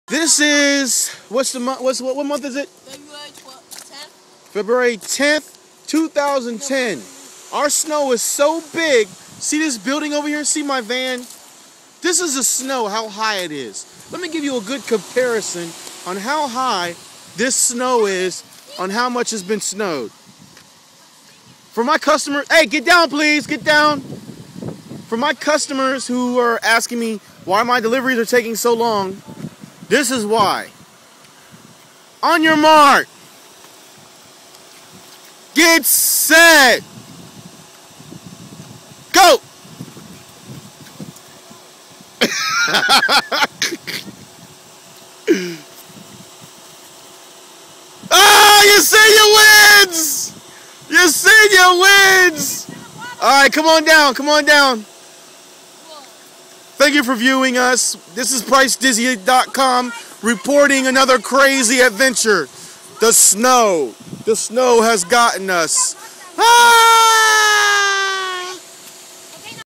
This is, what's the month, what month is it? February 10th. February 10th, 2010. Our snow is so big. See this building over here? See my van? This is the snow, how high it is. Let me give you a good comparison on how high this snow is, on how much has been snowed. For my customer, hey, get down please, get down. For my customers who are asking me why my deliveries are taking so long, this is why. On your mark. Get set. Go. Ah, Yesenia wins! Yesenia wins! Alright, come on down, come on down. Thank you for viewing us. This is PriceDizzy.com reporting another crazy adventure. The snow. The snow has gotten us. Ah!